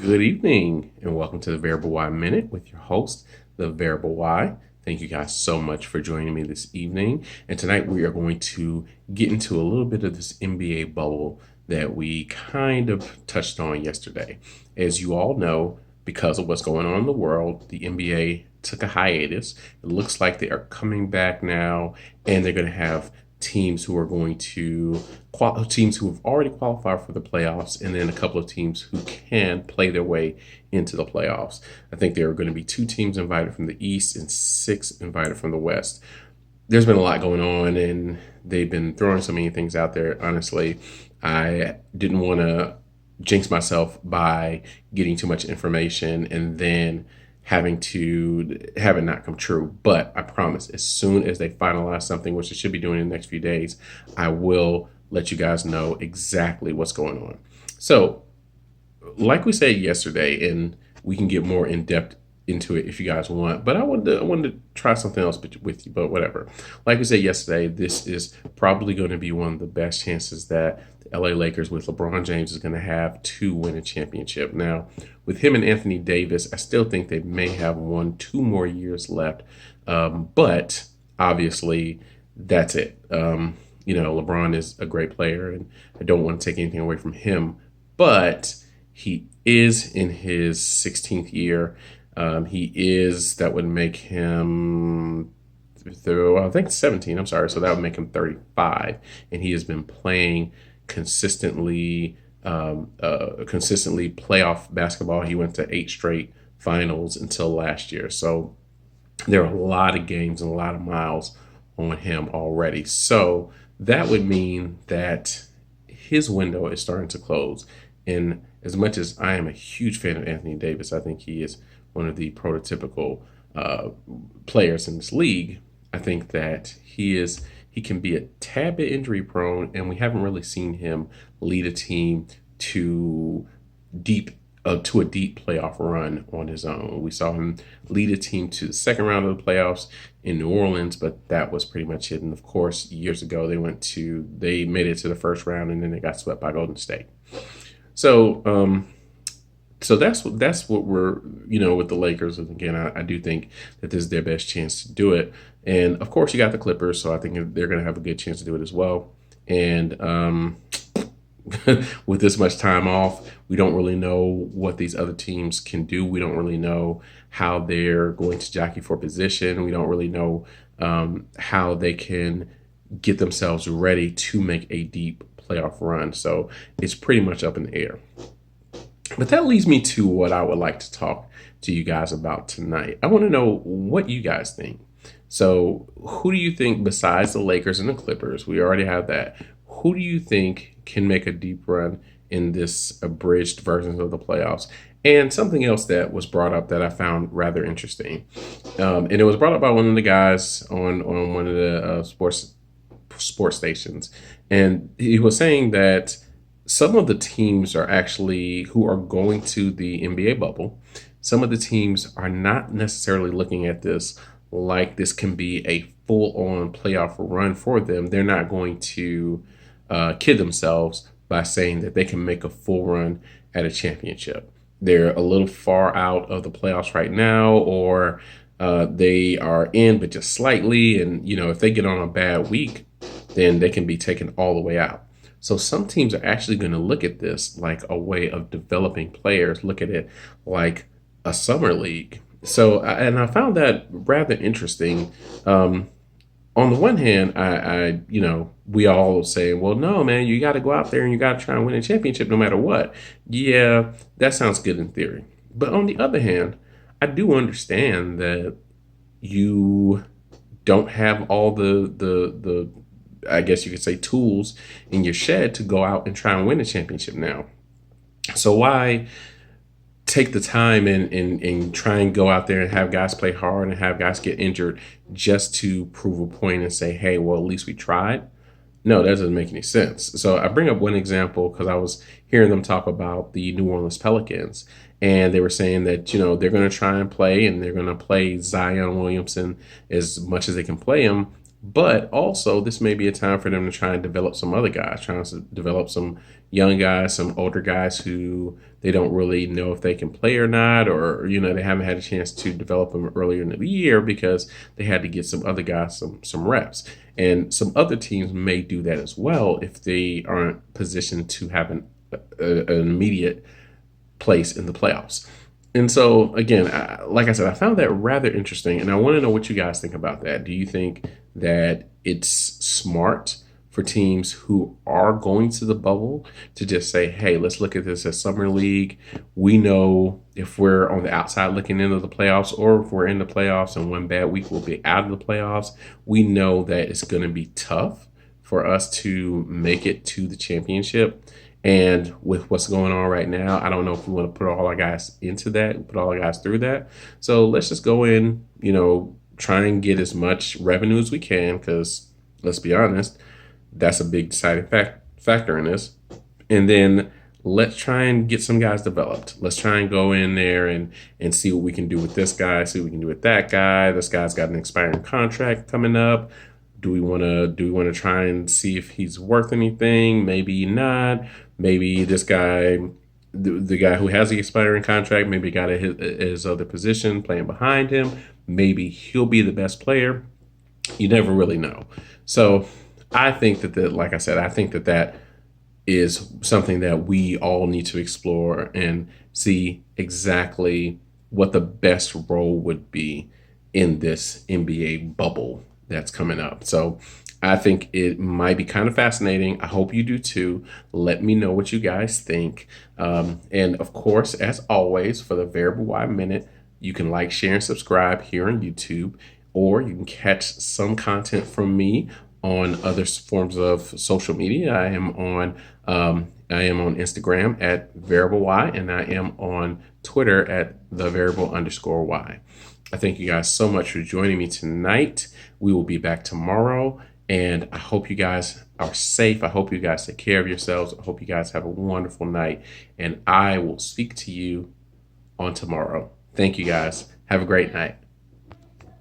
Good evening, and welcome to the Variable Y Minute with your host, the Variable Y. Thank you guys so much for joining me this evening. And tonight we are going to get into a little bit of this NBA bubble that we kind of touched on yesterday. As you all know, because of what's going on in the world, the NBA took a hiatus. It looks like they are coming back now, and they're going to have teams who are going to teams who have already qualified for the playoffs, and then a couple of teams who can play their way into the playoffs. I think there are going to be 2 teams invited from the East and 6 invited from the West. There's been a lot going on, and they've been throwing so many things out there. Honestly, I didn't want to jinx myself by getting too much information and then having to have it not come true. But I promise, as soon as they finalize something, which they should be doing in the next few days, I will let you guys know exactly what's going on. So, like we said yesterday, and we can get more in depth into it if you guys want, but I wanted to try something else with you, but whatever. Like we said yesterday, this is probably going to be one of the best chances that the LA Lakers with LeBron James is going to have to win a championship. Now, with him and Anthony Davis, I still think they may have 1-2 more years left, but obviously that's it. LeBron is a great player, and I don't want to take anything away from him, but he is in his 16th year. That would make him, I think 17, I'm sorry. So that would make him 35. And he has been playing consistently playoff basketball. He went to 8 straight finals until last year. So there are a lot of games and a lot of miles on him already. So that would mean that his window is starting to close. And as much as I am a huge fan of Anthony Davis, I think he is one of the prototypical players in this league. I think that he can be a tad bit injury prone, and we haven't really seen him lead a team to a deep playoff run on his own. We saw him lead a team to the second round of the playoffs in New Orleans, but that was pretty much it. And of course, years ago they made it to the first round, and then they got swept by Golden State. So that's what we're with the Lakers. And again, I do think that this is their best chance to do it. And of course, you got the Clippers, so I think they're going to have a good chance to do it as well. And with this much time off, we don't really know what these other teams can do. We don't really know how they're going to jockey for position. We don't really know how they can get themselves ready to make a deep playoff run. So it's pretty much up in the air. But that leads me to what I would like to talk to you guys about tonight. I want to know what you guys think. So who do you think, besides the Lakers and the Clippers, we already have that, who do you think can make a deep run in this abridged version of the playoffs? And something else that was brought up that I found rather interesting. And it was brought up by one of the guys on one of the sports stations. And he was saying that some of the teams who are going to the NBA bubble, some of the teams are not necessarily looking at this like this can be a full-on playoff run for them. They're not going to kid themselves by saying that they can make a full run at a championship. They're a little far out of the playoffs right now, or they are in, but just slightly. And, if they get on a bad week, then they can be taken all the way out. So some teams are actually going to look at this like a way of developing players, look at it like a summer league. So, and I found that rather interesting. On the one hand, we all say, well, no, man, you got to go out there and you got to try and win a championship no matter what. Yeah, that sounds good in theory. But on the other hand, I do understand that you don't have all the I guess you could say tools in your shed to go out and try and win a championship now. So why take the time and try and go out there and have guys play hard and have guys get injured just to prove a point and say, hey, well, at least we tried? No, that doesn't make any sense. So I bring up one example because I was hearing them talk about the New Orleans Pelicans. And they were saying that, they're going to try and play, and they're going to play Zion Williamson as much as they can play him. But also, this may be a time for them to try and develop some other guys, trying to develop some young guys, some older guys who they don't really know if they can play or not, or they haven't had a chance to develop them earlier in the year because they had to get some other guys some reps. And some other teams may do that as well if they aren't positioned to have an immediate place in the playoffs. And so, again, like I said, I found that rather interesting, and I want to know what you guys think about that. Do you think that it's smart for teams who are going to the bubble to just say, hey, let's look at this as summer league? We know if we're on the outside looking into the playoffs, or if we're in the playoffs and one bad week we'll be out of the playoffs, we know that it's going to be tough for us to make it to the championship. And with what's going on right now, I don't know if we want to put all our guys into that, put all our guys through that. So let's just go in, try and get as much revenue as we can, because let's be honest, that's a big deciding factor in this. And then let's try and get some guys developed. Let's try and go in there and see what we can do with this guy, see what we can do with that guy. This guy's got an expiring contract coming up. Do we want to try and see if he's worth anything? Maybe not. Maybe this guy, the guy who has the expiring contract, maybe got his other position playing behind him. Maybe he'll be the best player. You never really know. So I think like I said, I think that is something that we all need to explore and see exactly what the best role would be in this NBA bubble that's coming up. So I think it might be kind of fascinating. I hope you do too. Let me know what you guys think. And of course, as always, for the Variable Y Minute, you can like, share, and subscribe here on YouTube, or you can catch some content from me on other forms of social media. I am on Instagram at Variable Y, and I am on Twitter at the Variable_Y. I thank you guys so much for joining me tonight. We will be back tomorrow, and I hope you guys are safe. I hope you guys take care of yourselves. I hope you guys have a wonderful night, and I will speak to you on tomorrow. Thank you guys. Have a great night.